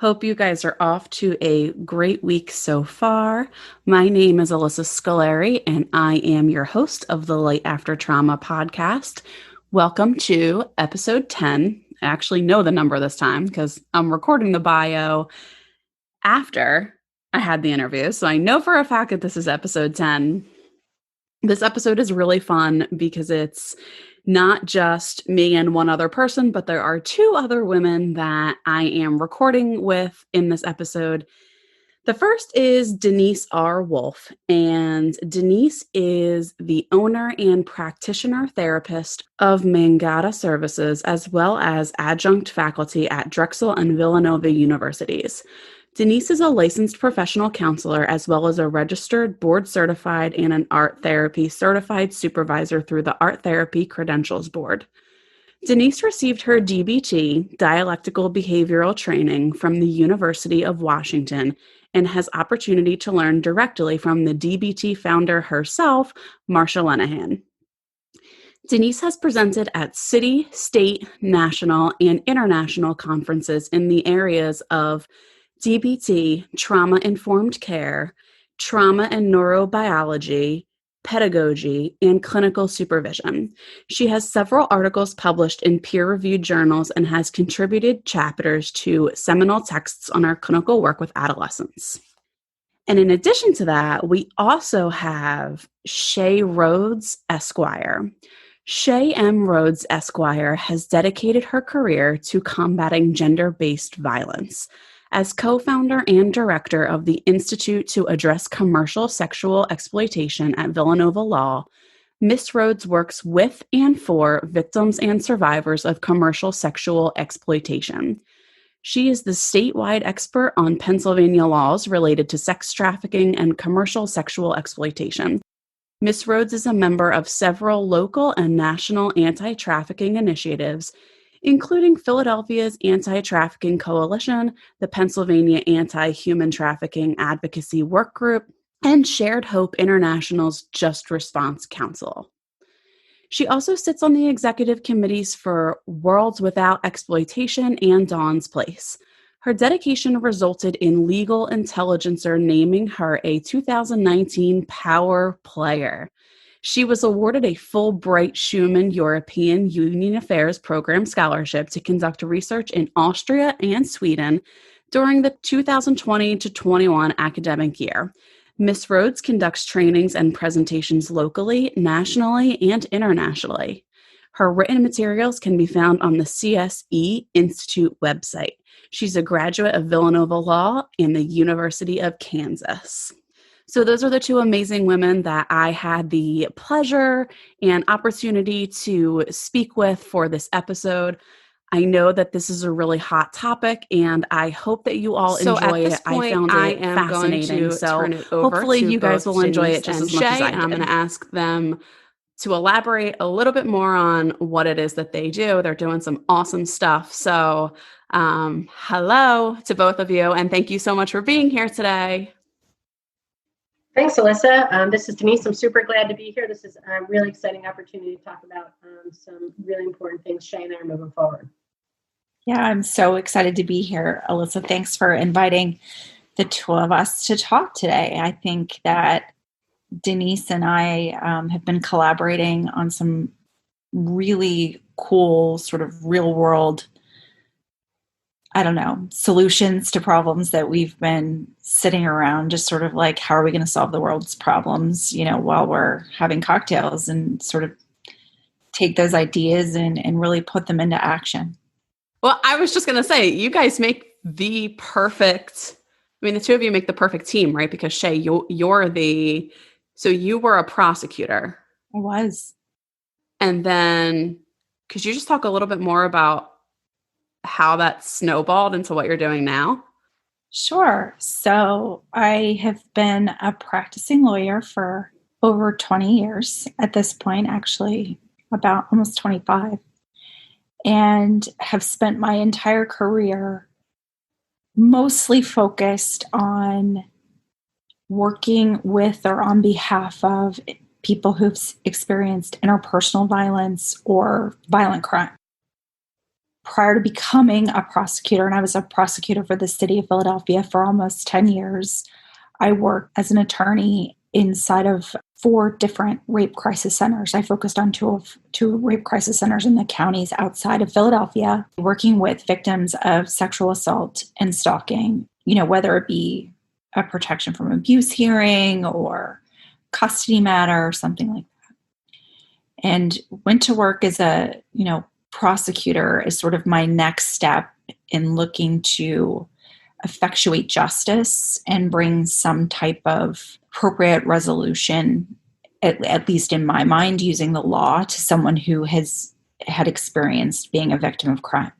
Hope you guys are off to a great week so far. My name is Alyssa Scolari, and I am your host of the Late After Trauma podcast. Welcome to episode 10. I actually know the number this time because I'm recording the bio after I had the interview. So I know for a fact that this is episode 10. This episode is really fun because it's not just me and one other person, but there are two other women that I am recording with in this episode. The first is Denise R. Wolf, and Denise is the owner and practitioner therapist of Mangata Services, as well as adjunct faculty at Drexel and Villanova Universities. Denise is a licensed professional counselor, as well as a registered, board-certified, and an art therapy certified supervisor through the Art Therapy Credentials Board. Denise received her DBT, Dialectical Behavioral Training, from the University of Washington and has opportunity to learn directly from the DBT founder herself, Marsha Lenehan. Denise has presented at city, state, national, and international conferences in the areas of DBT, trauma-informed care, trauma and neurobiology, pedagogy, and clinical supervision. She has several articles published in peer-reviewed journals and has contributed chapters to seminal texts on her clinical work with adolescents. And in addition to that, we also have Shea Rhodes, Esquire. Shea M. Rhodes, Esquire, has dedicated her career to combating gender-based violence. As co-founder and director of the Institute to Address Commercial Sexual Exploitation at Villanova Law, Ms. Rhodes works with and for victims and survivors of commercial sexual exploitation. She is the statewide expert on Pennsylvania laws related to sex trafficking and commercial sexual exploitation. Ms. Rhodes is a member of several local and national anti-trafficking initiatives, including Philadelphia's Anti-Trafficking Coalition, the Pennsylvania Anti-Human Trafficking Advocacy Work Group, and Shared Hope International's Just Response Council. She also sits on the executive committees for Worlds Without Exploitation and Dawn's Place. Her dedication resulted in Legal Intelligencer naming her a 2019 Power Player. She was awarded a Fulbright Schumann European Union Affairs Program scholarship to conduct research in Austria and Sweden during the 2020 to 21 academic year. Ms. Rhodes conducts trainings and presentations locally, nationally, and internationally. Her written materials can be found on the CSE Institute website. She's a graduate of Villanova Law and the University of Kansas. So those are the two amazing women that I had the pleasure and opportunity to speak with for this episode. I know that this is a really hot topic, and I hope that you all enjoy it. I found it fascinating. So hopefully you guys will enjoy it just as much as I did. I'm going to ask them to elaborate a little bit more on what it is that they do. They're doing some awesome stuff. So hello to both of you, and thank you so much for being here today. Thanks, Alyssa. This is Denise. I'm super glad to be here. This is a really exciting opportunity to talk about some really important things Shea and I are moving forward. Yeah, I'm so excited to be here, Alyssa. Thanks for inviting the two of us to talk today. I think that Denise and I have been collaborating on some really cool sort of real world solutions to problems that we've been sitting around, just sort of like, how are we going to solve the world's problems, while we're having cocktails, and sort of take those ideas and really put them into action. Well, I was just going to say, you guys make the two of you make the perfect team, right? Because Shea, you were a prosecutor. I was. And then could you just talk a little bit more about how that snowballed into what you're doing now? Sure. So I have been a practicing lawyer for over 20 years at this point, actually about almost 25, and have spent my entire career mostly focused on working with or on behalf of people who've experienced interpersonal violence or violent crime. prior to becoming a prosecutor, and I was a prosecutor for the city of Philadelphia for almost 10 years, I worked as an attorney inside of 4 different rape crisis centers. I focused on two rape crisis centers in the counties outside of Philadelphia, working with victims of sexual assault and stalking, whether it be a protection from abuse hearing or custody matter or something like that. And went to work as a, prosecutor as sort of my next step in looking to effectuate justice and bring some type of appropriate resolution, at least in my mind, using the law to someone who had experienced being a victim of crime.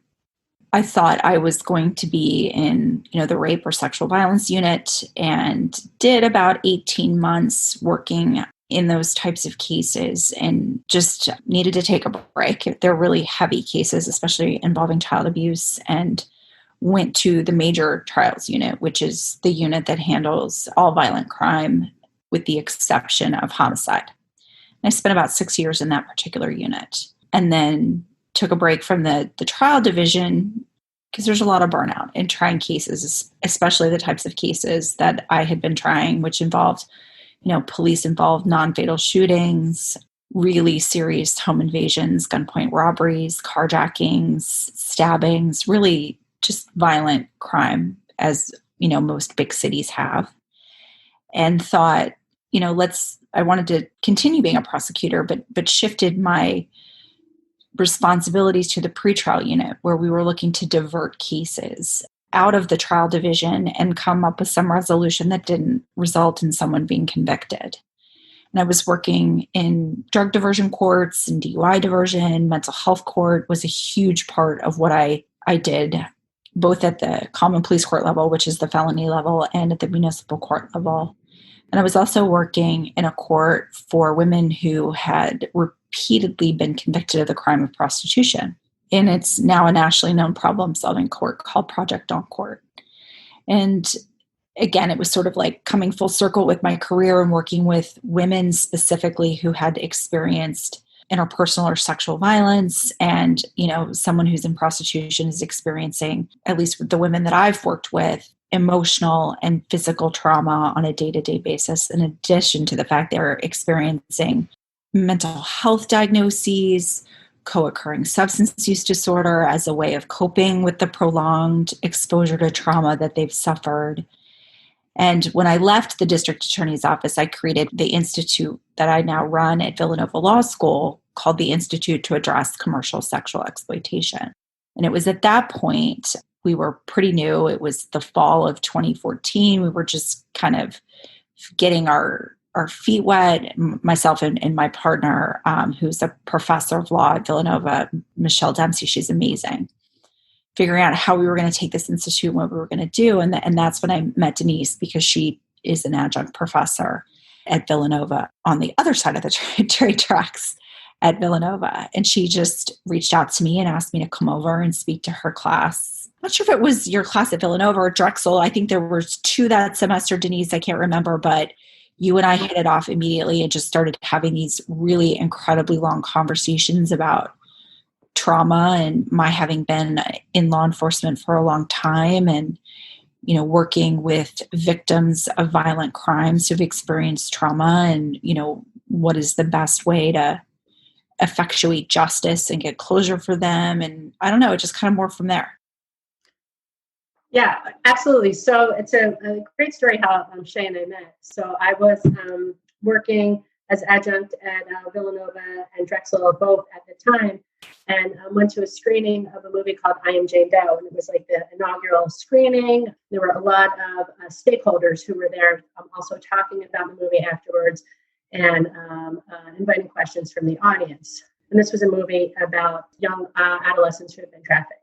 I thought I was going to be in, the rape or sexual violence unit, and did about 18 months working in those types of cases, and just needed to take a break. They're really heavy cases, especially involving child abuse, and went to the major trials unit, which is the unit that handles all violent crime with the exception of homicide. And I spent about 6 years in that particular unit, and then took a break from the trial division because there's a lot of burnout in trying cases, especially the types of cases that I had been trying, which involved, police-involved non-fatal shootings, really serious home invasions, gunpoint robberies, carjackings, stabbings, really just violent crime, as, most big cities have. And thought, I wanted to continue being a prosecutor, but shifted my responsibilities to the pretrial unit, where we were looking to divert cases out of the trial division and come up with some resolution that didn't result in someone being convicted. And I was working in drug diversion courts and DUI diversion. Mental health court was a huge part of what I did, both at the common police court level, which is the felony level, and at the municipal court level. And I was also working in a court for women who had repeatedly been convicted of the crime of prostitution. And it's now a nationally known problem-solving court called Project Dawn Court. And again, it was sort of like coming full circle with my career and working with women specifically who had experienced interpersonal or sexual violence. And, someone who's in prostitution is experiencing, at least with the women that I've worked with, emotional and physical trauma on a day-to-day basis, in addition to the fact they're experiencing mental health diagnoses, co-occurring substance use disorder as a way of coping with the prolonged exposure to trauma that they've suffered. And when I left the district attorney's office, I created the institute that I now run at Villanova Law School, called the Institute to Address Commercial Sexual Exploitation. And it was at that point, we were pretty new. It was the fall of 2014. We were just kind of getting our feet wet, myself and my partner, who's a professor of law at Villanova, Michelle Dempsey. She's amazing. Figuring out how we were going to take this institute and what we were going to do. And that's when I met Denise, because she is an adjunct professor at Villanova on the other side of the trade tracks at Villanova. And she just reached out to me and asked me to come over and speak to her class. I'm not sure if it was your class at Villanova or Drexel. I think there were 2 that semester, Denise. I can't remember, but you and I hit it off immediately and just started having these really incredibly long conversations about trauma, and my having been in law enforcement for a long time, and, working with victims of violent crimes who've experienced trauma, and, what is the best way to effectuate justice and get closure for them. And I don't know, it just kind of morphed from there. Yeah, absolutely. So it's a great story how Shea and I met. So I was working as adjunct at Villanova and Drexel both at the time, and went to a screening of a movie called I Am Jane Doe. And it was like the inaugural screening. There were a lot of stakeholders who were there also talking about the movie afterwards, and inviting questions from the audience. And this was a movie about young adolescents who had been trafficked.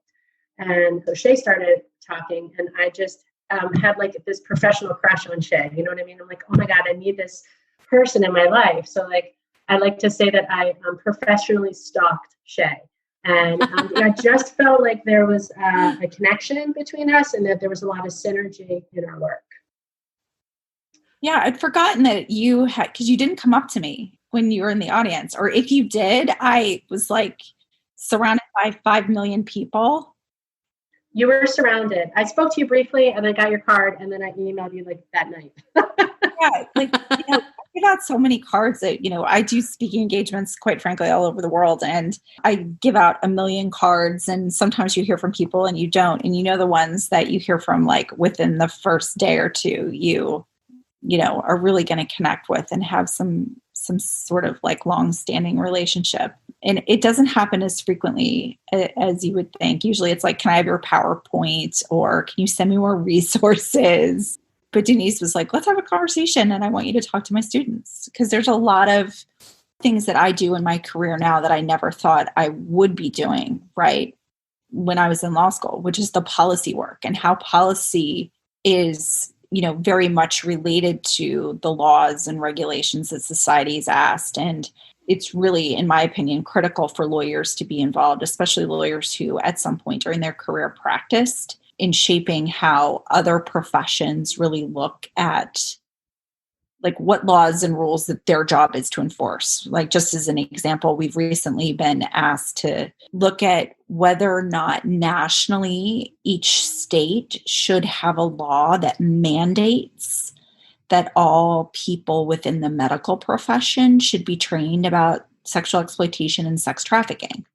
And so Shea started talking, and I just had like this professional crush on Shea. You know what I mean? I'm like, oh my God, I need this person in my life. So like, I like to say that I professionally stalked Shea. And I just felt like there was a connection between us, and that there was a lot of synergy in our work. Yeah, I'd forgotten that you had, because you didn't come up to me when you were in the audience. Or if you did, I was like surrounded by 5 million people. You were surrounded. I spoke to you briefly and I got your card and then I emailed you like that night. Yeah, like, I give out so many cards that, I do speaking engagements, quite frankly, all over the world. And I give out a million cards, and sometimes you hear from people and you don't. And the ones that you hear from like within the first day or two, you are really going to connect with and have some sort of like long-standing relationship. And it doesn't happen as frequently as you would think. Usually it's like, can I have your PowerPoint, or can you send me more resources? But Denise was like, let's have a conversation, and I want you to talk to my students. Because there's a lot of things that I do in my career now that I never thought I would be doing, right, when I was in law school, which is the policy work, and how policy is, very much related to the laws and regulations that society is asked. And it's really, in my opinion, critical for lawyers to be involved, especially lawyers who at some point during their career practiced, in shaping how other professions really look at like what laws and rules that their job is to enforce. Like, just as an example, we've recently been asked to look at whether or not nationally each state should have a law that mandates that all people within the medical profession should be trained about sexual exploitation and sex trafficking.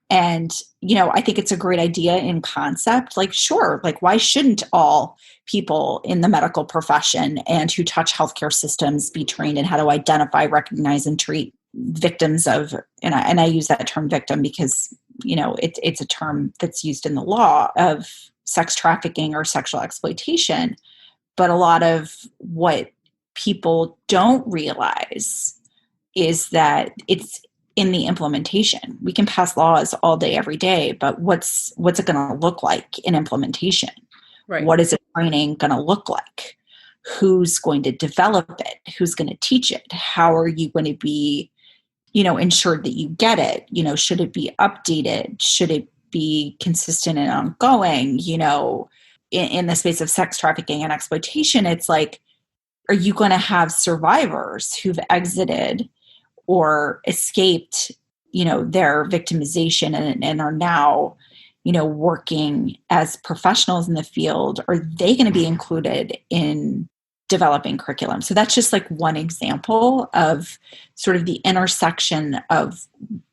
And, I think it's a great idea in concept. Like, sure, like, why shouldn't all people in the medical profession and who touch healthcare systems be trained in how to identify, recognize, and treat victims of, and I use that term victim because, it's a term that's used in the law, of sex trafficking or sexual exploitation. But a lot of what people don't realize is that it's in the implementation. We can pass laws all day, every day, but what's it going to look like in implementation? Right. What is a training going to look like? Who's going to develop it? Who's going to teach it? How are you going to be, ensured that you get it? Should it be updated? Should it be consistent and ongoing? In the space of sex trafficking and exploitation, it's like, are you going to have survivors who've exited or escaped, their victimization and are now, working as professionals in the field? Are they going to be included in developing curriculum? So that's just like one example of sort of the intersection of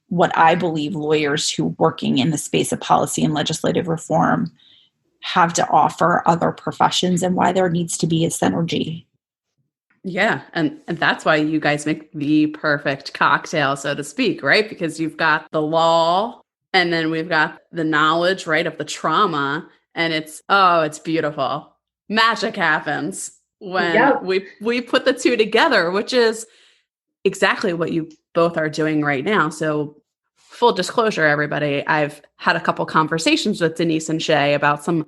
what I believe lawyers who working in the space of policy and legislative reform have to offer other professions, and why there needs to be a synergy. Yeah. And that's why you guys make the perfect cocktail, so to speak, right? Because you've got the law, and then we've got the knowledge, right, of the trauma. And it's beautiful. Magic happens when we put the two together, which is exactly what you both are doing right now. So full disclosure, everybody, I've had a couple conversations with Denise and Shea about some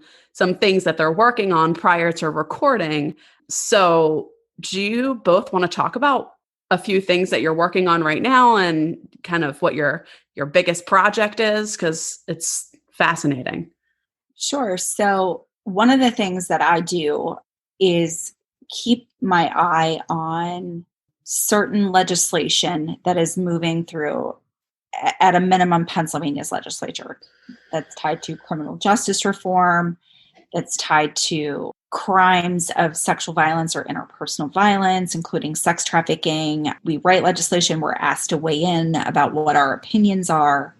things that they're working on prior to recording. So do you both want to talk about a few things that you're working on right now and kind of what your biggest project is? Because it's fascinating. Sure. So one of the things that I do is keep my eye on certain legislation that is moving through, at a minimum, Pennsylvania's legislature, that's tied to criminal justice reform, that's tied to crimes of sexual violence or interpersonal violence, including sex trafficking. We write legislation. We're asked to weigh in about what our opinions are.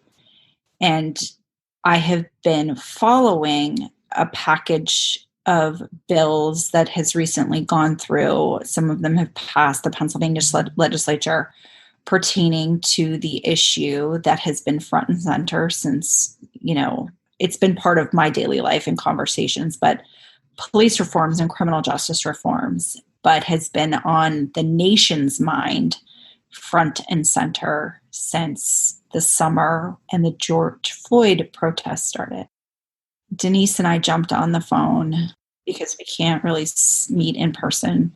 And I have been following a package of bills that has recently gone through. Some of them have passed the Pennsylvania legislature, pertaining to the issue that has been front and center since, it's been part of my daily life and conversations, but police reforms and criminal justice reforms, but has been on the nation's mind front and center since the summer and the George Floyd protests started. Denise and I jumped on the phone because we can't really meet in person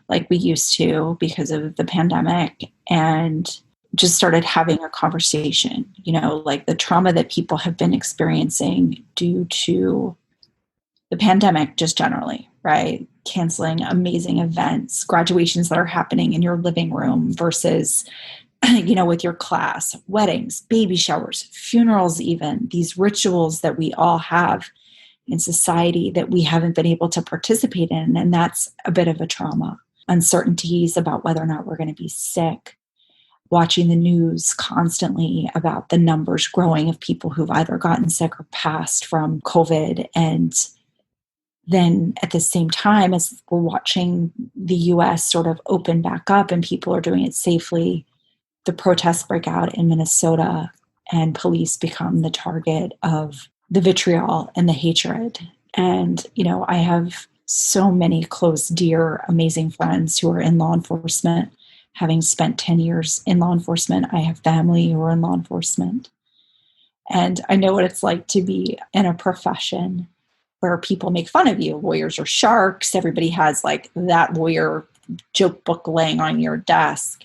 like we used to because of the pandemic, and just started having a conversation, like the trauma that people have been experiencing due to the pandemic, just generally, right? Canceling amazing events, graduations that are happening in your living room versus with your class, weddings, baby showers, funerals, even these rituals that we all have in society that we haven't been able to participate in. And that's a bit of a trauma. Uncertainties about whether or not we're going to be sick, watching the news constantly about the numbers growing of people who've either gotten sick or passed from COVID. And then at the same time, as we're watching the US sort of open back up and people are doing it safely, the protests break out in Minnesota and police become the target of the vitriol and the hatred. And, I have so many close, dear, amazing friends who are in law enforcement. Having spent 10 years in law enforcement, I have family who are in law enforcement. And I know what it's like to be in a profession where people make fun of you. Lawyers are sharks. Everybody has like that lawyer joke book laying on your desk.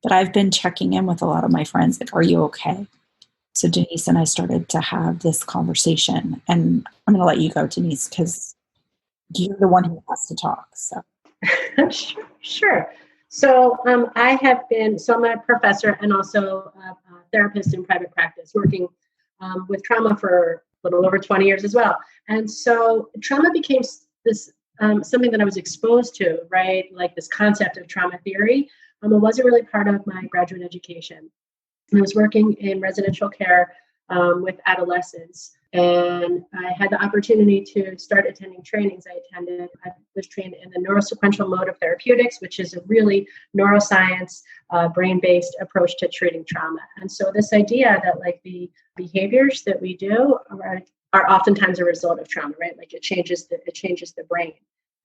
But I've been checking in with a lot of my friends, like, are you okay? So Denise and I started to have this conversation. And I'm going to let you go, Denise, because you're the one who has to talk. So Sure. So I'm a professor and also a therapist in private practice, working with trauma for a little over 20 years as well. And so trauma became this something that I was exposed to, right? Like this concept of trauma theory. It wasn't really part of my graduate education. I was working in residential care with adolescents, and I had the opportunity to start attending trainings. I was trained in the neurosequential mode of therapeutics, which is a really neuroscience, brain-based approach to treating trauma. And so this idea that like the behaviors that we do are oftentimes a result of trauma, right? Like it changes the brain.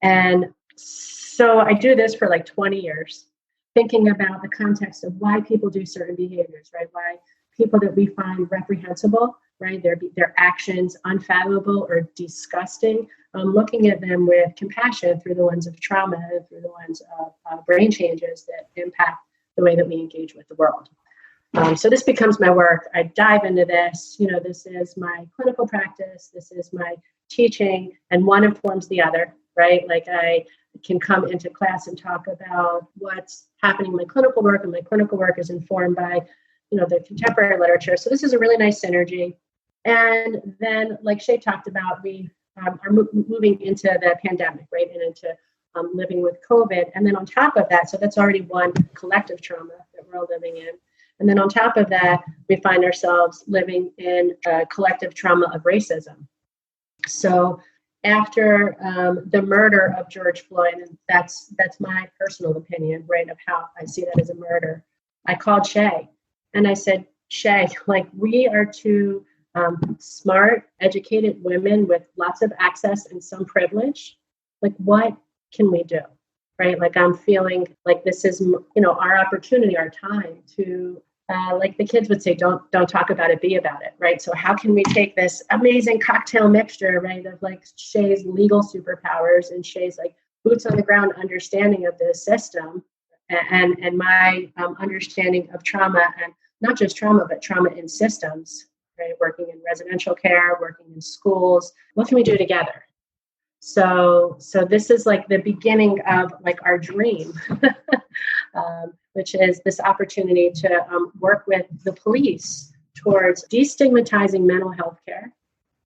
And so I do this for like 20 years. Thinking about the context of why people do certain behaviors, right? Why people that we find reprehensible, right? Their actions unfathomable or disgusting, looking at them with compassion through the lens of trauma and through the lens of brain changes that impact the way that we engage with the world. So this becomes my work. I dive into this. This is my clinical practice. This is my teaching, and one informs the other, right? Like I can come into class and talk about what's happening in my clinical work, and my clinical work is informed by, the contemporary literature. So this is a really nice synergy. And then, like Shea talked about, we are moving into the pandemic, right, and into living with COVID. And then on top of that, so that's already one collective trauma that we're all living in. And then on top of that, we find ourselves living in a collective trauma of racism. So after the murder of George Floyd, and that's my personal opinion, right, of how I see that as a murder, I called Shea and I said, Shea, like we are two smart, educated women with lots of access and some privilege. Like, what can we do, right? Like I'm feeling like this is, our opportunity, our time to like the kids would say, don't talk about it, be about it, right? So how can we take this amazing cocktail mixture, right, of like Shea's legal superpowers and Shea's like boots on the ground understanding of the system and my understanding of trauma, and not just trauma, but trauma in systems, right? Working in residential care, working in schools. What can we do together? So this is like the beginning of like our dream, which is this opportunity to work with the police towards destigmatizing mental health care,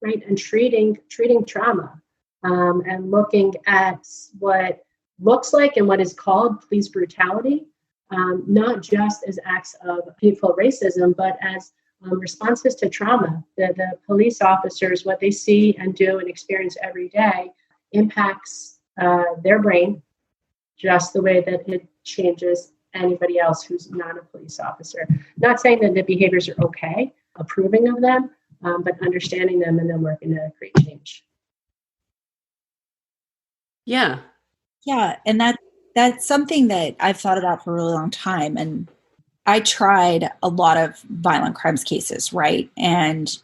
right, and treating trauma, and looking at what looks like and what is called police brutality, not just as acts of hateful racism, but as responses to trauma. The police officers, what they see and do and experience every day impacts their brain just the way that it changes anybody else who's not a police officer. Not saying that the behaviors are okay, approving of them, but understanding them and then working to create change. Yeah. Yeah. And that's something that I've thought about for a really long time. And I tried a lot of violent crimes cases, right? And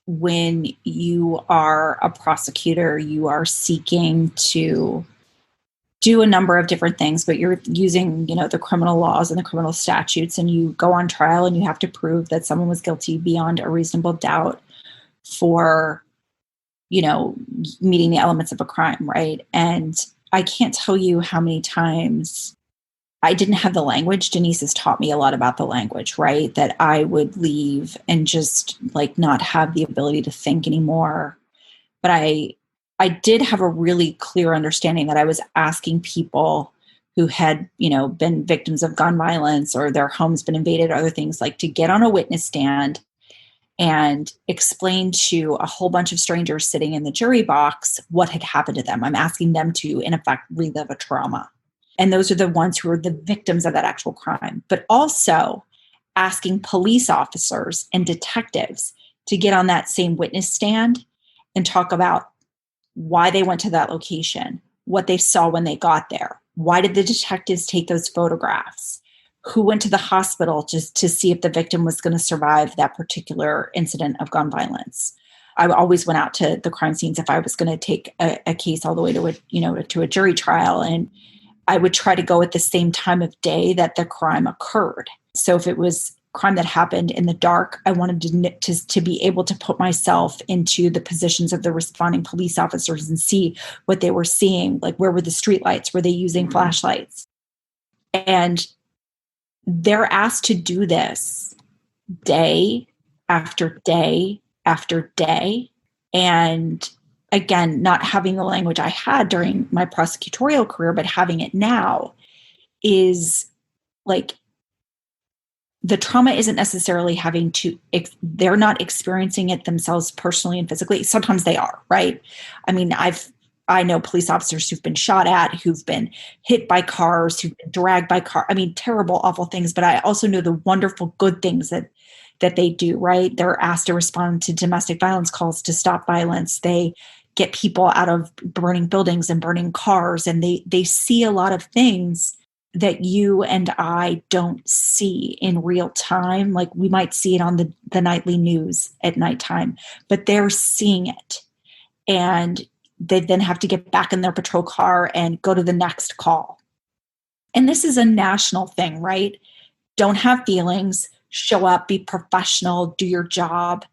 when you are a prosecutor, you are seeking to do a number of different things, but you're using, the criminal laws and the criminal statutes, and you go on trial and you have to prove that someone was guilty beyond a reasonable doubt for, meeting the elements of a crime, right? And I can't tell you how many times I didn't have the language. Denise has taught me a lot about the language, right? That I would leave and just like not have the ability to think anymore. But I did have a really clear understanding that I was asking people who had, been victims of gun violence or their homes been invaded, other things, like to get on a witness stand and explain to a whole bunch of strangers sitting in the jury box what had happened to them. I'm asking them to, in effect, relive a trauma. And those are the ones who are the victims of that actual crime, but also asking police officers and detectives to get on that same witness stand and talk about why they went to that location, what they saw when they got there. Why did the detectives take those photographs? Who went to the hospital just to see if the victim was going to survive that particular incident of gun violence? I always went out to the crime scenes if I was going to take a case all the way to a jury trial, and I would try to go at the same time of day that the crime occurred. So if it was crime that happened in the dark, I wanted to be able to put myself into the positions of the responding police officers and see what they were seeing. Like, where were the streetlights? Were they using flashlights? And they're asked to do this day after day after day. And again, not having the language I had during my prosecutorial career, but having it now, is like, the trauma isn't necessarily they're not experiencing it themselves personally and physically. Sometimes they are, right? I mean, I know police officers who've been shot at, who've been hit by cars, who've been dragged by car. I mean, terrible, awful things. But I also know the wonderful, good things that they do, right? They're asked to respond to domestic violence calls to stop violence. They get people out of burning buildings and burning cars. And they see a lot of things that you and I don't see in real time. Like, we might see it on the nightly news at nighttime, but they're seeing it. And they then have to get back in their patrol car and go to the next call. And this is a national thing, right? Don't have feelings, show up, be professional, do your job.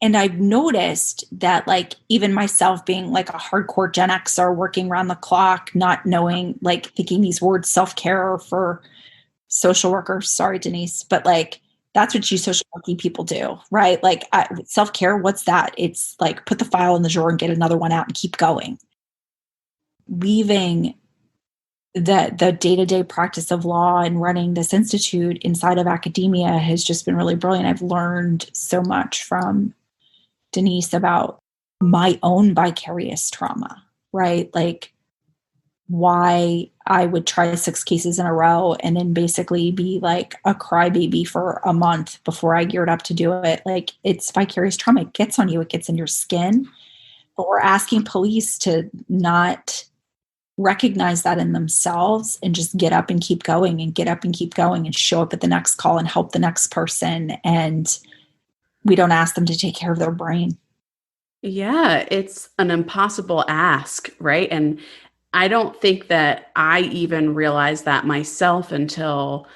And I've noticed that, like, even myself being like a hardcore Gen Xer, working around the clock, not knowing, like, thinking these words self-care for social workers. Sorry, Denise, but like, that's what you social working people do, right? Like, self-care, what's that? It's like, put the file in the drawer and get another one out and keep going. Leaving the day-to-day practice of law and running this institute inside of academia has just been really brilliant. I've learned so much from Denise about my own vicarious trauma, right? Like, why I would try 6 cases in a row and then basically be like a crybaby for a month before I geared up to do it. Like, it's vicarious trauma. It gets on you. It gets in your skin. But we're asking police to not recognize that in themselves and just get up and keep going and get up and keep going and show up at the next call and help the next person. And we don't ask them to take care of their brain. Yeah, it's an impossible ask, right? And I don't think that I even realized that myself until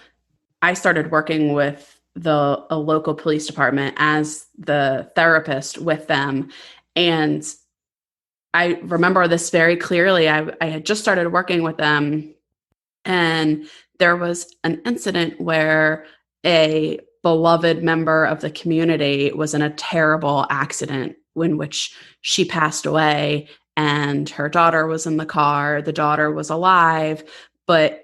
I started working with a local police department as the therapist with them. And I remember this very clearly. I had just started working with them, and there was an incident where a beloved member of the community was in a terrible accident in which she passed away, and her daughter was in the car. The daughter was alive, but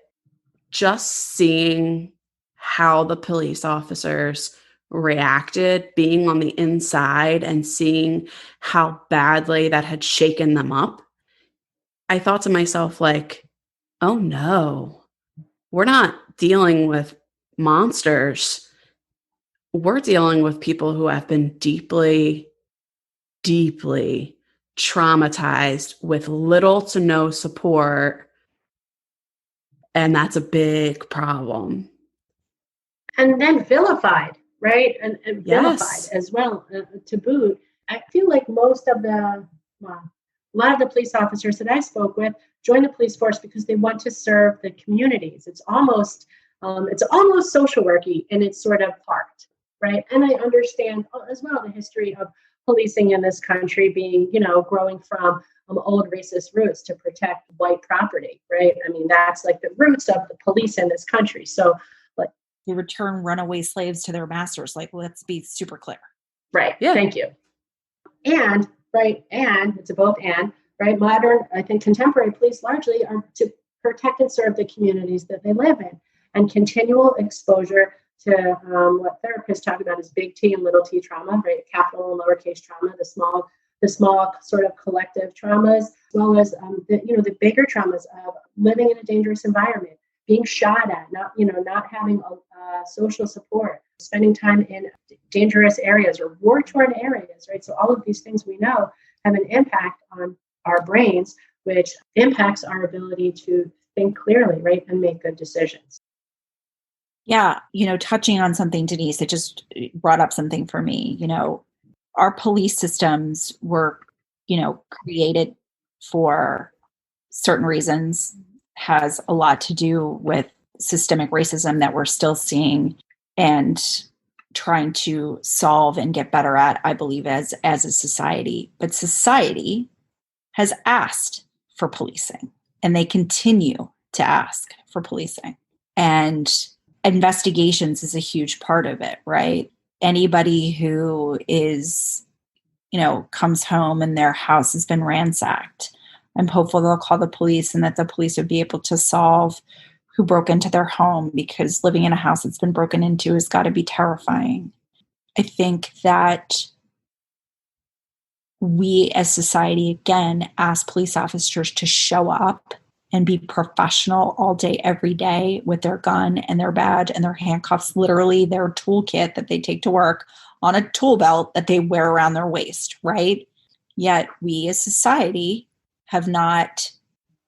just seeing how the police officers reacted, being on the inside and seeing how badly that had shaken them up, I thought to myself, like, oh no, we're not dealing with monsters. We're dealing with people who have been deeply, deeply traumatized with little to no support. And that's a big problem. And then vilified, right? And vilified Yes. as well, to boot. I feel like well, a lot of the police officers that I spoke with join the police force because they want to serve the communities. It's almost social worky in its sort of heart, right? And I understand as well the history of policing in this country being, growing from old racist roots to protect white property, right? I mean, that's like the roots of the police in this country. So like, they return runaway slaves to their masters. Like, let's be super clear. Right. Yeah. Thank you. And it's a both and, right? Modern, I think contemporary police largely are to protect and serve the communities that they live in, and continual exposure to what therapists talk about as big T and little t trauma, right? Capital and lowercase trauma, the small sort of collective traumas, as well as the bigger traumas of living in a dangerous environment, being shot at, not having social support, spending time in dangerous areas or war-torn areas, right? So all of these things we know have an impact on our brains, which impacts our ability to think clearly, right, and make good decisions. Yeah, touching on something, Denise, it just brought up something for me. Our police systems were, created for certain reasons, has a lot to do with systemic racism that we're still seeing and trying to solve and get better at, I believe, as a society. But society has asked for policing, and they continue to ask for policing. And investigations is a huge part of it, right? Anybody who is, comes home and their house has been ransacked, I'm hopeful they'll call the police and that the police would be able to solve who broke into their home, because living in a house that's been broken into has got to be terrifying. I think that we as society, again, ask police officers to show up and be professional all day, every day, with their gun and their badge and their handcuffs, literally their toolkit that they take to work on a tool belt that they wear around their waist, right? Yet we as society have not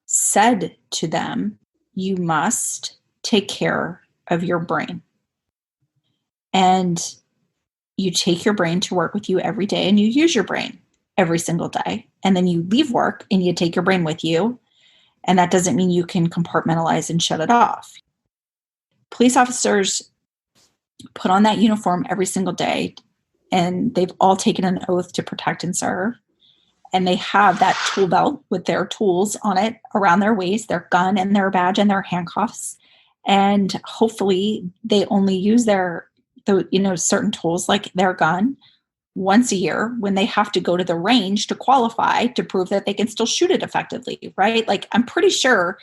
said to them, you must take care of your brain. And you take your brain to work with you every day, and you use your brain every single day. And then you leave work and you take your brain with you. And that doesn't mean you can compartmentalize and shut it off. Police officers put on that uniform every single day, and they've all taken an oath to protect and serve. And they have that tool belt with their tools on it around their waist, their gun and their badge and their handcuffs. And hopefully they only use certain tools like their gun once a year when they have to go to the range to qualify to prove that they can still shoot it effectively, right? Like, I'm pretty sure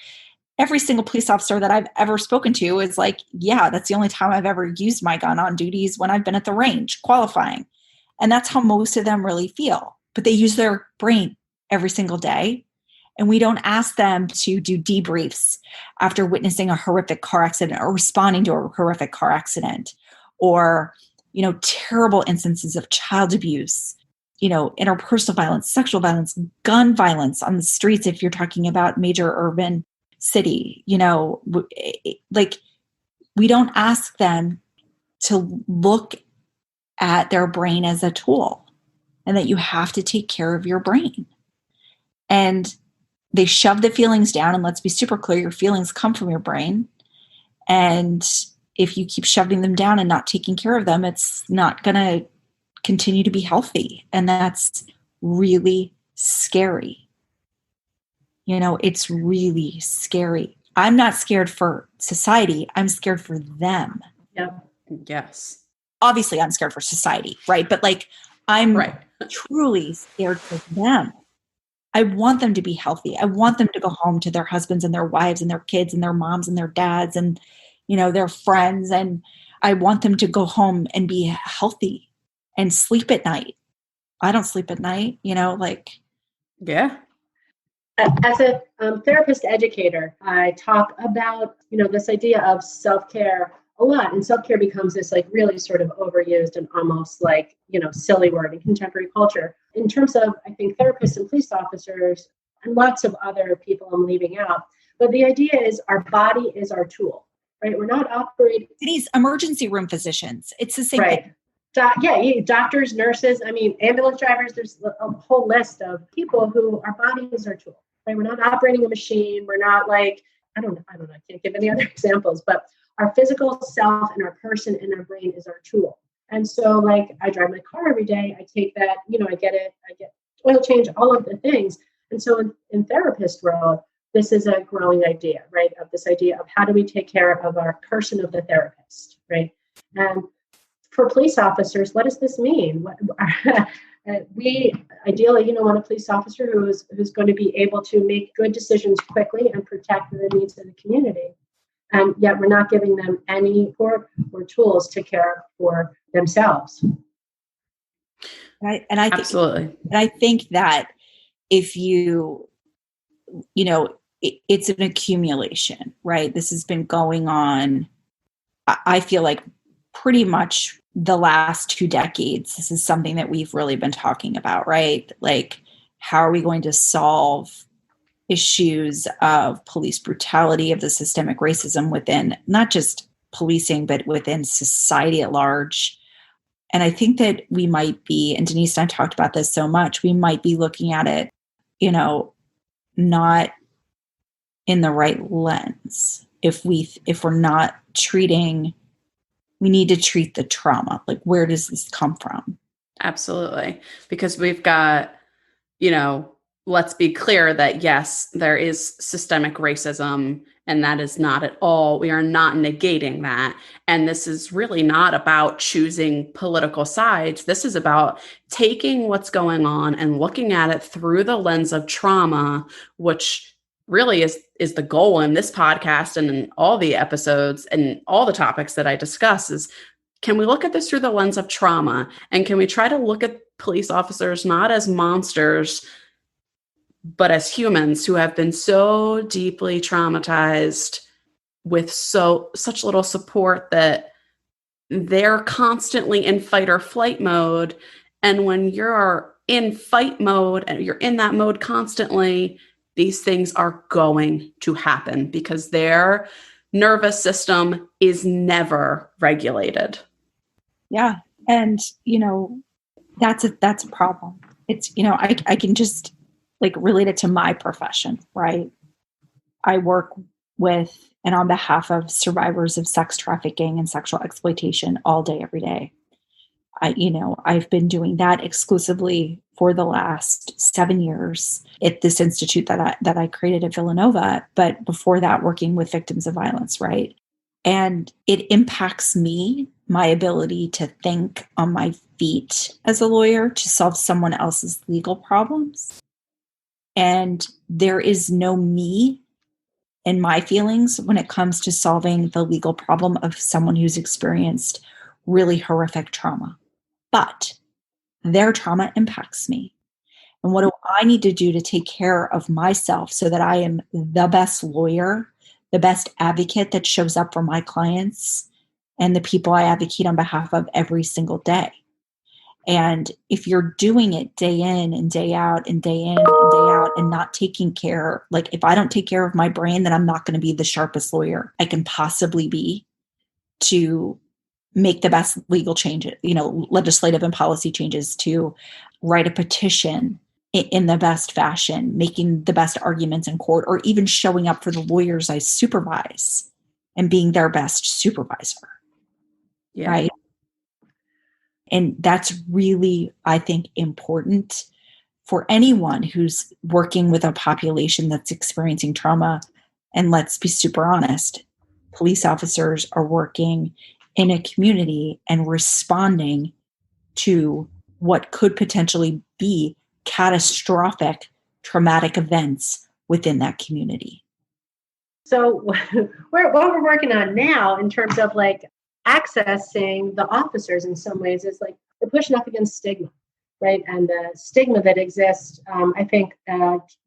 every single police officer that I've ever spoken to is like, yeah, that's the only time I've ever used my gun on duties, when I've been at the range qualifying. And that's how most of them really feel. But they use their brain every single day. And we don't ask them to do debriefs after witnessing a horrific car accident or responding to a horrific car accident, or, terrible instances of child abuse, interpersonal violence, sexual violence, gun violence on the streets. If you're talking about major urban city, we don't ask them to look at their brain as a tool, and that you have to take care of your brain. And they shove the feelings down. And let's be super clear, your feelings come from your brain. And if you keep shoving them down and not taking care of them, it's not going to continue to be healthy. And that's really scary. It's really scary. I'm not scared for society. I'm scared for them. Yep. Yes. Obviously, I'm scared for society, right? But I'm truly scared for them. I want them to be healthy. I want them to go home to their husbands and their wives and their kids and their moms and their dads and, their friends. And I want them to go home and be healthy and sleep at night. I don't sleep at night, Yeah. As a therapist educator, I talk about, this idea of self-care a lot. And self-care becomes this really sort of overused and almost silly word in contemporary culture. In terms of, I think, therapists and police officers and lots of other people I'm leaving out. But the idea is our body is our tool, right? We're not operating. These emergency room physicians, it's the same thing. Doctors, nurses, ambulance drivers, there's a whole list of people who our body is our tool, right? We're not operating a machine. We're not I don't know, I can't give any other examples, but our physical self and our person and our brain is our tool. And so I drive my car every day. I take that, I get oil change, all of the things. And so in therapist world, this is a growing idea, right? Of this idea of how do we take care of our person of the therapist, right? And for police officers, what does this mean? We ideally, want a police officer who's going to be able to make good decisions quickly and protect the needs of the community. And yet we're not giving them any support or tools to care for themselves. Absolutely. I think that if it's an accumulation, right? This has been going on, I feel like pretty much the last 2 decades. This is something that we've really been talking about, right? Like, how are we going to solve issues of police brutality, of the systemic racism within not just policing, but within society at large? And I think that we might be, and Denise and I talked about this so much, we might be looking at it, not in the right lens. If we're not treating, we need to treat the trauma. Like, where does this come from? Absolutely. Because we've got, let's be clear that yes, there is systemic racism, and that is not at all, we are not negating that. And this is really not about choosing political sides. This is about taking what's going on and looking at it through the lens of trauma, which really is the goal in this podcast and in all the episodes and all the topics that I discuss is, can we look at this through the lens of trauma? And can we try to look at police officers not as monsters, but as humans who have been so deeply traumatized with such little support that they're constantly in fight or flight mode. And when you're in fight mode and you're in that mode constantly, these things are going to happen because their nervous system is never regulated. Yeah. And, that's a problem. It's, I can just relate it to my profession, right? I work with and on behalf of survivors of sex trafficking and sexual exploitation all day, every day. I've been doing that exclusively for the last 7 years at this institute that I created at Villanova. But before that, working with victims of violence, right? And it impacts me, my ability to think on my feet as a lawyer to solve someone else's legal problems. And there is no me and my feelings when it comes to solving the legal problem of someone who's experienced really horrific trauma. But their trauma impacts me. And what do I need to do to take care of myself so that I am the best lawyer, the best advocate that shows up for my clients and the people I advocate on behalf of every single day? And if you're doing it day in and day out and day in and day out and not taking care, like if I don't take care of my brain, then I'm not going to be the sharpest lawyer I can possibly be to make the best legal changes, legislative and policy changes, to write a petition in the best fashion, making the best arguments in court, or even showing up for the lawyers I supervise and being their best supervisor. Yeah. Right. And that's really, I think, important for anyone who's working with a population that's experiencing trauma. And let's be super honest, police officers are working in a community and responding to what could potentially be catastrophic traumatic events within that community. So what we're working on now in terms of accessing the officers in some ways is we're pushing up against stigma, right? And the stigma that exists, I think,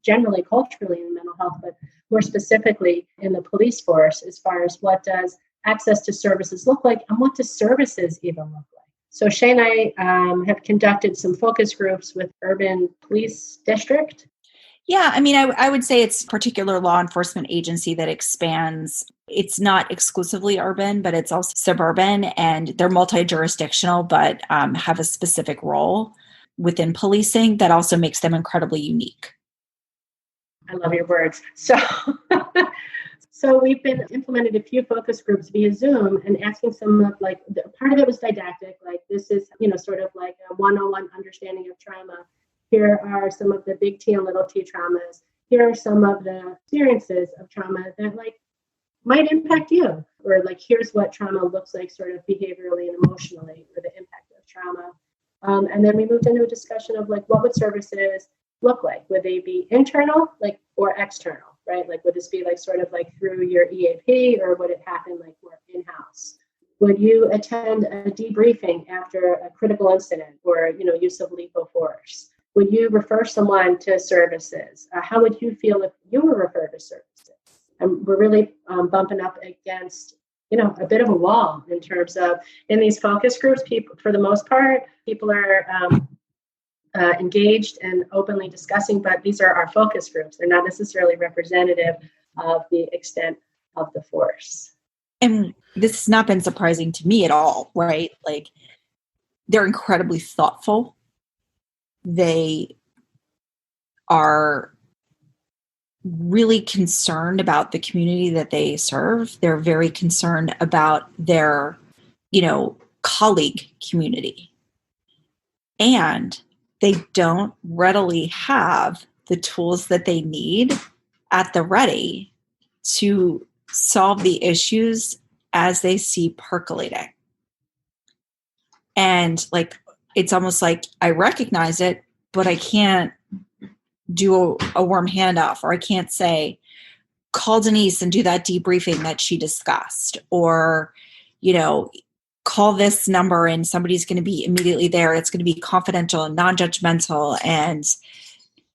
generally culturally in mental health, but more specifically in the police force, as far as what does access to services look like and what do services even look like. So Shea and I have conducted some focus groups with Urban Police District. Yeah, I mean, I would say it's a particular law enforcement agency that expands. It's not exclusively urban, but it's also suburban, and they're multi-jurisdictional, but have a specific role within policing that also makes them incredibly unique. I love your words. So we've been implemented a few focus groups via Zoom and asking some of part of it was didactic, this is, sort of like a 101 understanding of trauma. Here are some of the big T and little t traumas. Here are some of the experiences of trauma that like might impact you, or like here's what trauma looks like sort of behaviorally and emotionally, or the impact of trauma. And then we moved into a discussion of like, what would services look like? Would they be internal, like, or external, right? Like, would this be like sort of like through your EAP, or would it happen like more in-house? Would you attend a debriefing after a critical incident or, use of lethal force? Would you refer someone to services? How would you feel if you were referred to services? And we're really bumping up against, a bit of a wall in terms of, in these focus groups, people, for the most part, people are engaged and openly discussing, but these are our focus groups. They're not necessarily representative of the extent of the force. And this has not been surprising to me at all, right? Like, they're incredibly thoughtful. They are really concerned about the community that they serve. They're very concerned about their, colleague community. And they don't readily have the tools that they need at the ready to solve the issues as they see percolating. And like, it's almost like I recognize it, but I can't do a warm handoff, or I can't say, call Denise and do that debriefing that she discussed, or, call this number and somebody's going to be immediately there. It's going to be confidential and non-judgmental and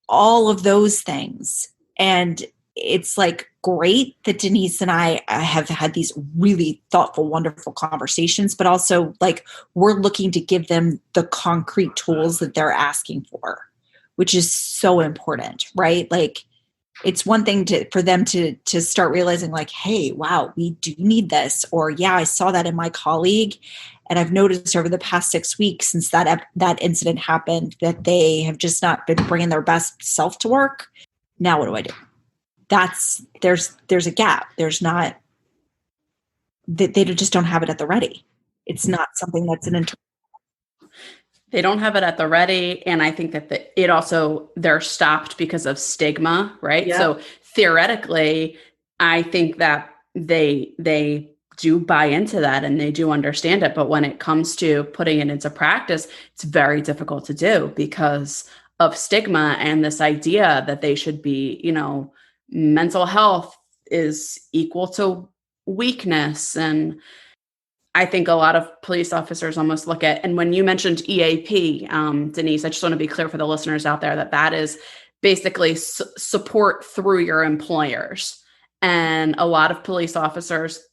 all of those things. And it's like great that Denise and I have had these really thoughtful, wonderful conversations, but also like we're looking to give them the concrete tools that they're asking for, which is so important, right? Like, it's one thing for them to start realizing like, hey, wow, we do need this. Or yeah, I saw that in my colleague. And I've noticed over the past 6 weeks since that incident happened that they have just not been bringing their best self to work. Now what do I do? There's a gap. There's not, they just don't have it at the ready. It's not something that's an internal. They don't have it at the ready. And I think that they're stopped because of stigma, right? Yeah. So theoretically, I think that they do buy into that and they do understand it. But when it comes to putting it into practice, it's very difficult to do because of stigma and this idea that they should be, mental health is equal to weakness. And I think a lot of police officers almost look at, and when you mentioned EAP, Denise, I just want to be clear for the listeners out there that is basically support through your employers. And a lot of police officers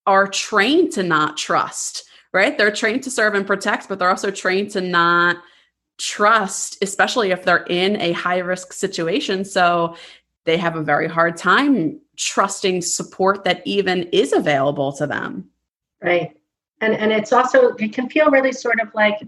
are trained to not trust, right? They're trained to serve and protect, but they're also trained to not trust, especially if they're in a high risk situation. So they have a very hard time trusting support that even is available to them. Right. And it's also, it can feel really sort of like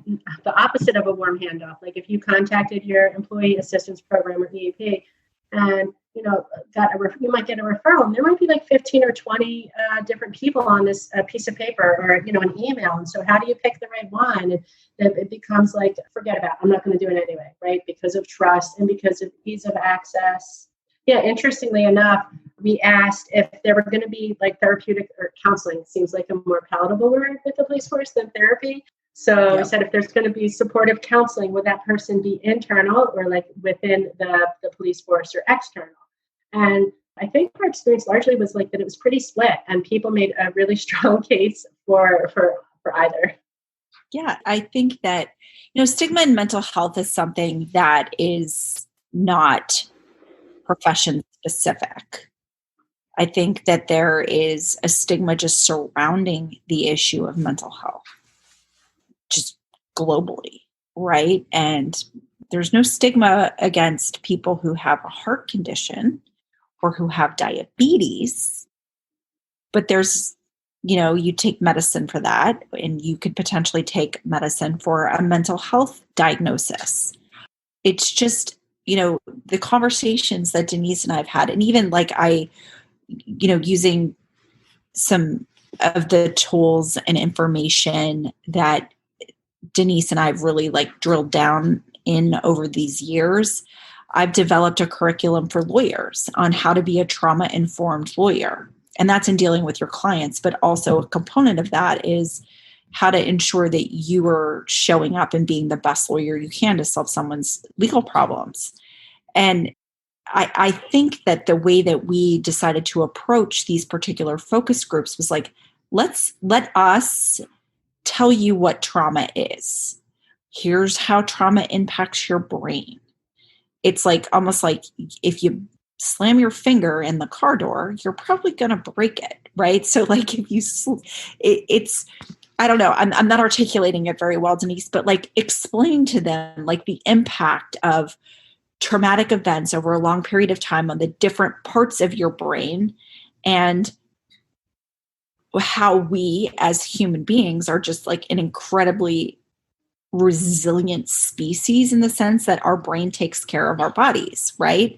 the opposite of a warm handoff. Like if you contacted your employee assistance program or EAP and, you might get a referral, and there might be like 15 or 20 different people on this piece of paper or, an email. And so how do you pick the right one? And it becomes like, forget about it. I'm not going to do it anyway, right? Because of trust and because of ease of access. Yeah, interestingly enough, we asked if there were going to be like therapeutic or counseling. Seems like a more palatable word with the police force than therapy. So we said if there's going to be supportive counseling, would that person be internal or like within the police force or external? And I think our experience largely was like that it was pretty split and people made a really strong case for either. Yeah, I think that, stigma in mental health is something that is not profession specific. I think that there is a stigma just surrounding the issue of mental health, just globally, right? And there's no stigma against people who have a heart condition or who have diabetes, but there's, you take medicine for that, and you could potentially take medicine for a mental health diagnosis. It's just, the conversations that Denise and I have had, and even like using some of the tools and information that Denise and I have really like drilled down in over these years, I've developed a curriculum for lawyers on how to be a trauma-informed lawyer. And that's in dealing with your clients, but also a component of that is how to ensure that you are showing up and being the best lawyer you can to solve someone's legal problems. And I think that the way that we decided to approach these particular focus groups was like, let us tell you what trauma is. Here's how trauma impacts your brain. It's like almost like if you slam your finger in the car door, you're probably going to break it, right? So like if you, it's, I don't know, I'm not articulating it very well, Denise, but like explain to them like the impact of traumatic events over a long period of time on the different parts of your brain and how we as human beings are just like an incredibly resilient species in the sense that our brain takes care of our bodies, right?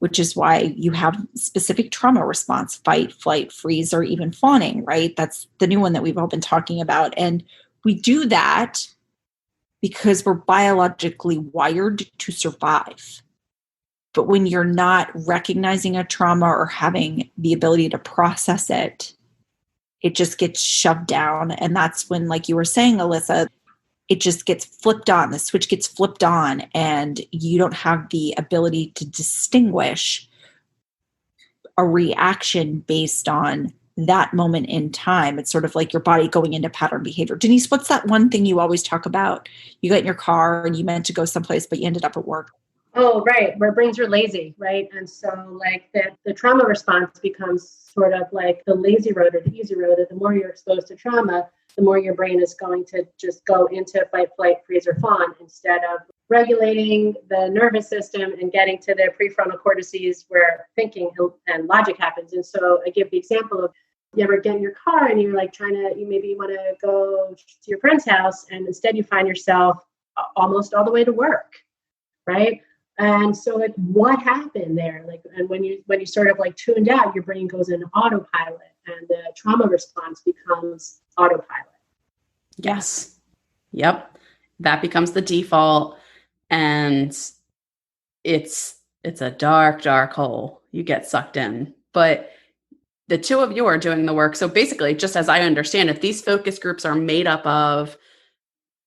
Which is why you have specific trauma response, fight, flight, freeze, or even fawning, right? That's the new one that we've all been talking about. And we do that because we're biologically wired to survive. But when you're not recognizing a trauma or having the ability to process it, it just gets shoved down. And that's when, like you were saying, Alyssa, it just gets flipped on. The switch gets flipped on and you don't have the ability to distinguish a reaction based on that moment in time. It's sort of like your body going into pattern behavior. Denise, what's that one thing you always talk about? You got in your car and you meant to go someplace, but you ended up at work. Oh, right. Where brains are lazy, right? And so like the trauma response becomes sort of like the lazy road or the easy road. The more you're exposed to trauma, the more your brain is going to just go into fight, flight, freeze, or fawn instead of regulating the nervous system and getting to the prefrontal cortices where thinking and logic happens. And so I give the example of you ever get in your car and you're like you maybe want to go to your friend's house and instead you find yourself almost all the way to work, right? And so like what happened there? Like, and when you sort of like tuned out, your brain goes into autopilot and the trauma response becomes autopilot. Yes. Yep. That becomes the default. And it's a dark, dark hole. You get sucked in. But the two of you are doing the work. So basically, just as I understand it, these focus groups are made up of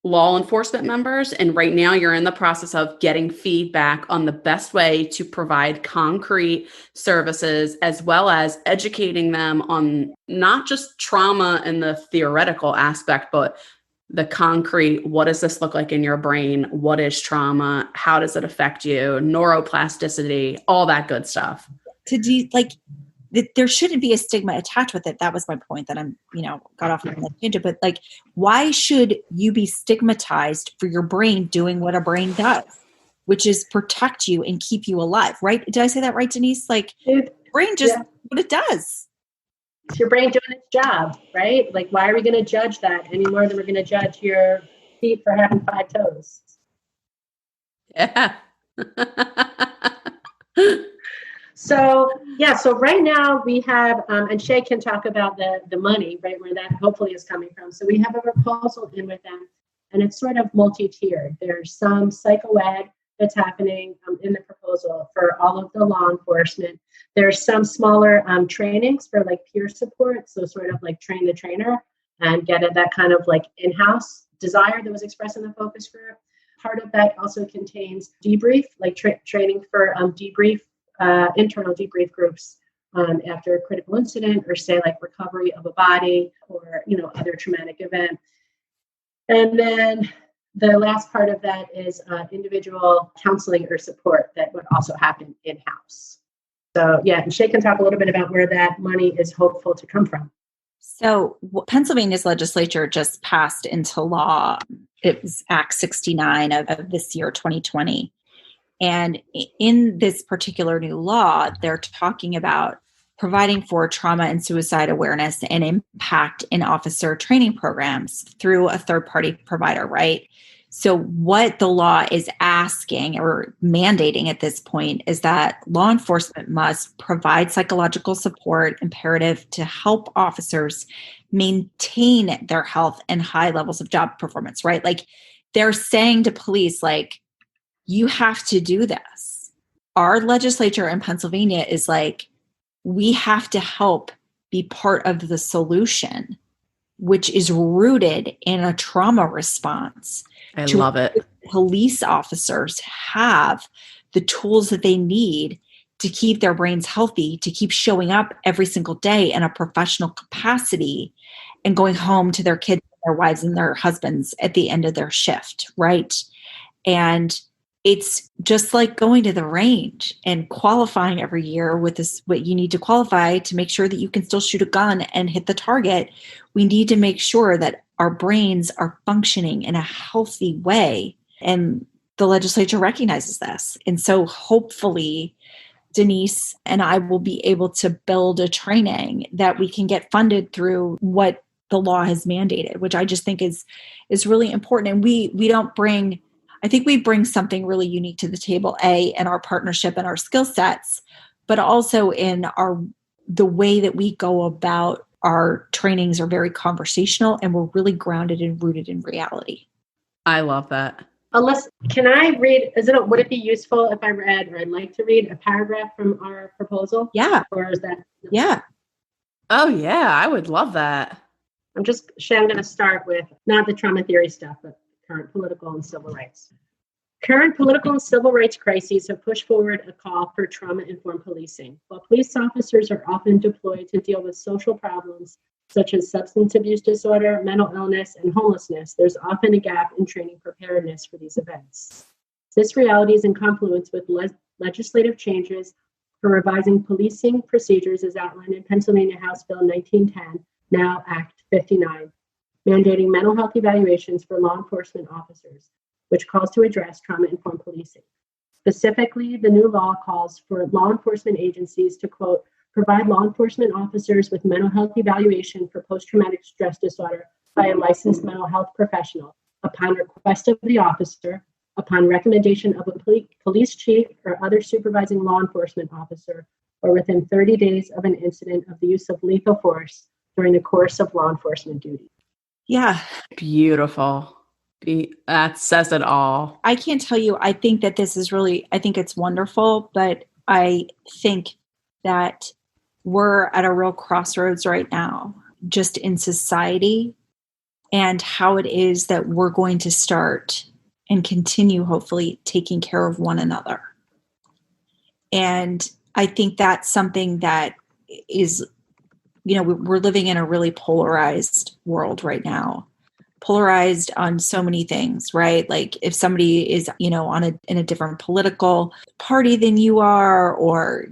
law enforcement members. And right now you're in the process of getting feedback on the best way to provide concrete services, as well as educating them on not just trauma in the theoretical aspect, but the concrete. What does this look like in your brain? What is trauma? How does it affect you? Neuroplasticity, all that good stuff. There shouldn't be a stigma attached with it. That was my point that I'm, got off on that tangent. But like, why should you be stigmatized for your brain doing what a brain does, which is protect you and keep you alive, right? Did I say that right, Denise? Like, brain just what it does. It's your brain doing its job, right? Like, why are we going to judge that any more than we're going to judge your feet for having 5 toes? Yeah. So right now we have, and Shea can talk about the money, right, where that hopefully is coming from. So we have a proposal in with them, and it's sort of multi-tiered. There's some psycho-ed that's happening in the proposal for all of the law enforcement. There's some smaller trainings for like peer support, so sort of like train the trainer and get at that kind of like in-house desire that was expressed in the focus group. Part of that also contains debrief, like training for debrief. Internal debrief groups after a critical incident or say like recovery of a body or, other traumatic event. And then the last part of that is individual counseling or support that would also happen in-house. So and Shea can talk a little bit about where that money is hopeful to come from. So Pennsylvania's legislature just passed into law. It was Act 69 of this year, 2020. And in this particular new law, they're talking about providing for trauma and suicide awareness and impact in officer training programs through a third-party provider, right? So what the law is asking or mandating at this point is that law enforcement must provide psychological support imperative to help officers maintain their health and high levels of job performance, right? Like they're saying to police, like, you have to do this. Our legislature in Pennsylvania is like, we have to help be part of the solution, which is rooted in a trauma response. I love it. Police officers have the tools that they need to keep their brains healthy, to keep showing up every single day in a professional capacity and going home to their kids, their wives, and their husbands at the end of their shift, right? And it's just like going to the range and qualifying every year with this, what you need to qualify to make sure that you can still shoot a gun and hit the target. We need to make sure that our brains are functioning in a healthy way. And the legislature recognizes this. And so hopefully Denise and I will be able to build a training that we can get funded through what the law has mandated, which I just think is really important. And we don't bring, I think we bring something really unique to the table, in our partnership and our skill sets, but also in the way that we go about our trainings are very conversational, and we're really grounded and rooted in reality. I love that. Alyssa, can I read, would it be useful if I read, or I'd like to read a paragraph from our proposal? Yeah. Or is that? Yeah. Oh yeah, I would love that. I'm going to start with not the trauma theory stuff, but current political and civil rights. Current political and civil rights crises have pushed forward a call for trauma-informed policing. While police officers are often deployed to deal with social problems such as substance abuse disorder, mental illness, and homelessness, there's often a gap in training preparedness for these events. This reality is in confluence with legislative changes for revising policing procedures as outlined in Pennsylvania House Bill 1910, now Act 59, mandating mental health evaluations for law enforcement officers, which calls to address trauma-informed policing. Specifically, the new law calls for law enforcement agencies to, quote, provide law enforcement officers with mental health evaluation for post-traumatic stress disorder by a licensed mental health professional upon request of the officer, upon recommendation of a police chief or other supervising law enforcement officer, or within 30 days of an incident of the use of lethal force during the course of law enforcement duty. Yeah. Beautiful. That says it all. I can't tell you, I think that this is really, I think it's wonderful, but I think that we're at a real crossroads right now, just in society, and how it is that we're going to start and continue, hopefully, taking care of one another. And I think that's something that is, we're living in a really polarized world right now. Polarized on so many things, right? Like if somebody is, in a different political party than you are, or,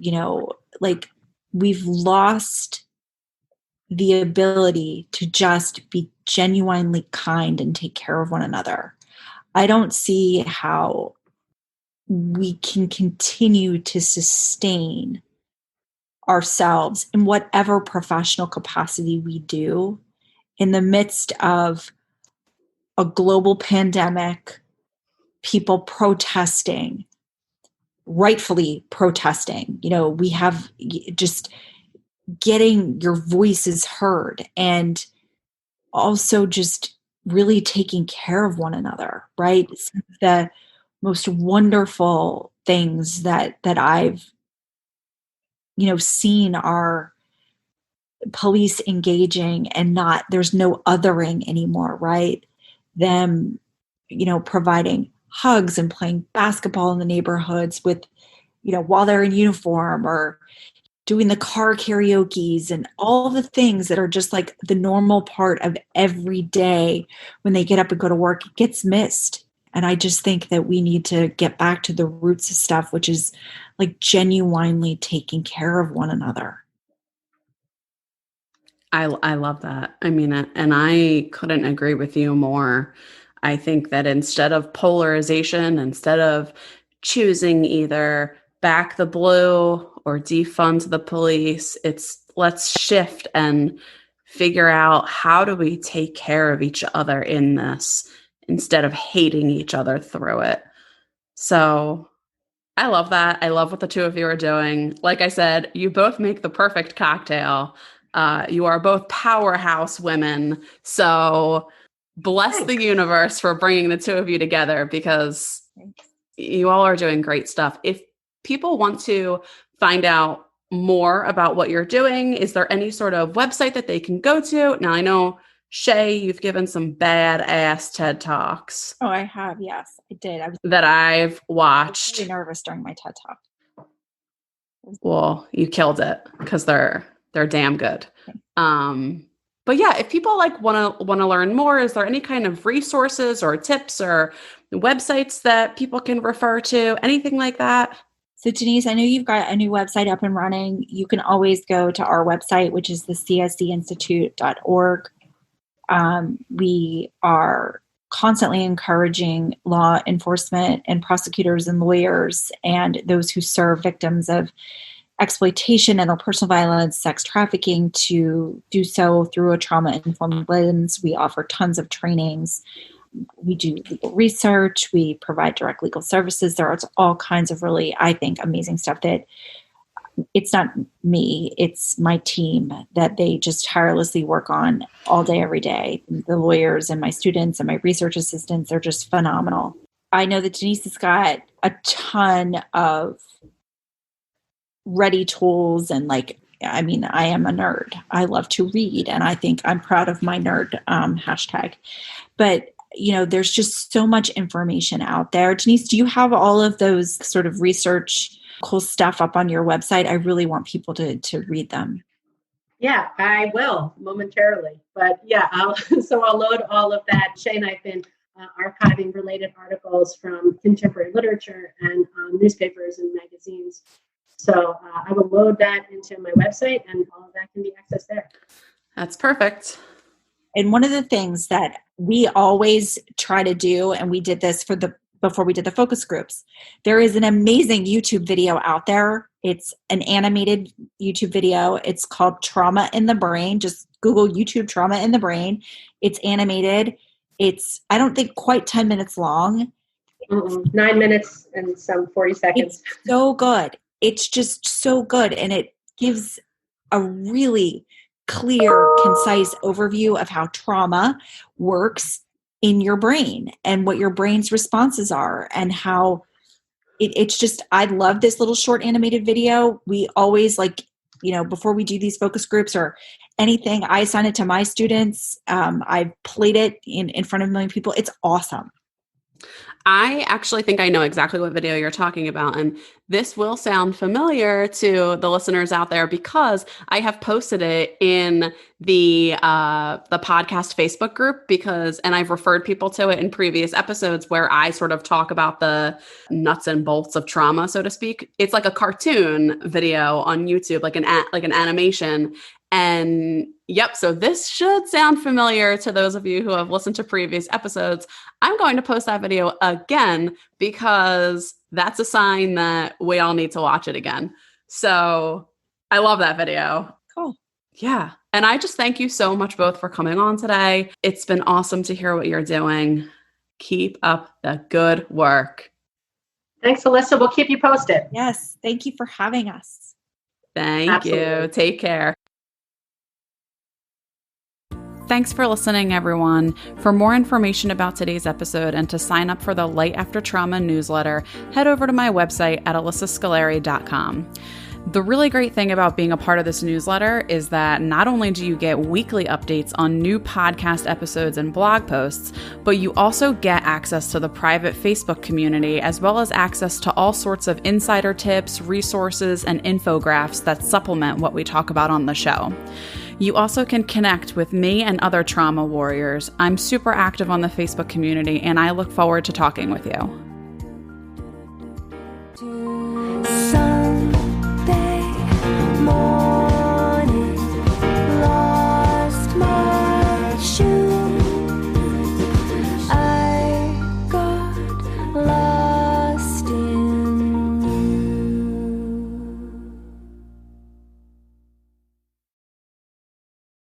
like we've lost the ability to just be genuinely kind and take care of one another. I don't see how we can continue to sustain ourselves in whatever professional capacity we do in the midst of a global pandemic, people protesting, rightfully protesting. We have just getting your voices heard, and also just really taking care of one another, right? Some of the most wonderful things that I've, seen are police engaging and there's no othering anymore, right? Them, providing hugs and playing basketball in the neighborhoods with, while they're in uniform, or doing the car karaoke's and all the things that are just like the normal part of every day when they get up and go to work, it gets missed. And I just think that we need to get back to the roots of stuff, which is like genuinely taking care of one another. I love that. I mean, and I couldn't agree with you more. I think that instead of polarization, instead of choosing either back the blue or defund the police, let's shift and figure out, how do we take care of each other in this instead of hating each other through it. So I love that. I love what the two of you are doing. Like I said, you both make the perfect cocktail. You are both powerhouse women. So bless the universe for bringing the two of you together, because You all are doing great stuff. If people want to find out more about what you're doing, is there any sort of website that they can go to? Now, I know, Shea, you've given some badass TED Talks. Oh, I have. Yes, I did. That I've watched. I was really nervous during my TED Talk. Well, you killed it because they're damn good. But yeah, if people want to learn more, is there any kind of resources or tips or websites that people can refer to? Anything like that? So Denise, I know you've got a new website up and running. You can always go to our website, which is the csdinstitute.org. We are constantly encouraging law enforcement and prosecutors and lawyers and those who serve victims of exploitation, interpersonal violence, sex trafficking to do so through a trauma-informed lens. We offer tons of trainings. We do legal research. We provide direct legal services. There are all kinds of really, I think, amazing stuff that it's not me, it's my team that they just tirelessly work on all day, every day. The lawyers and my students and my research assistants, they're just phenomenal. I know that Denise has got a ton of ready tools and I am a nerd. I love to read and I think I'm proud of my nerd hashtag. But there's just so much information out there. Denise, do you have all of those sort of research cool stuff up on your website? I really want people to read them. Yeah, I will momentarily. But yeah, I'll load all of that. Shea and I've been archiving related articles from contemporary literature and newspapers and magazines. So I will load that into my website and all of that can be accessed there. That's perfect. And one of the things that we always try to do, and we did this before we did the focus groups, there is an amazing YouTube video out there. It's an animated YouTube video. It's called Trauma in the Brain. Just Google YouTube Trauma in the Brain. It's animated. It's, I don't think, quite 10 minutes long. 9 minutes and some 40 seconds. It's so good. It's just so good. And it gives a really clear, concise overview of how trauma works in your brain and what your brain's responses are and how it's just, I love this little short animated video. We always before we do these focus groups or anything, I assign it to my students. I've played it in front of a million people. It's awesome. I actually think I know exactly what video you're talking about. And this will sound familiar to the listeners out there because I have posted it in the podcast Facebook group and I've referred people to it in previous episodes where I sort of talk about the nuts and bolts of trauma, so to speak. It's like a cartoon video on YouTube, like an animation. And yep, so this should sound familiar to those of you who have listened to previous episodes. I'm going to post that video again because that's a sign that we all need to watch it again. So I love that video. Cool. Yeah. And I just thank you so much both for coming on today. It's been awesome to hear what you're doing. Keep up the good work. Thanks, Alyssa. We'll keep you posted. Yes. Thank you for having us. Thank you. Take care. Thanks for listening, everyone. For more information about today's episode and to sign up for the Light After Trauma newsletter, head over to my website at alyssascolari.com. The really great thing about being a part of this newsletter is that not only do you get weekly updates on new podcast episodes and blog posts, but you also get access to the private Facebook community, as well as access to all sorts of insider tips, resources, and infographics that supplement what we talk about on the show. You also can connect with me and other trauma warriors. I'm super active on the Facebook community, and I look forward to talking with you.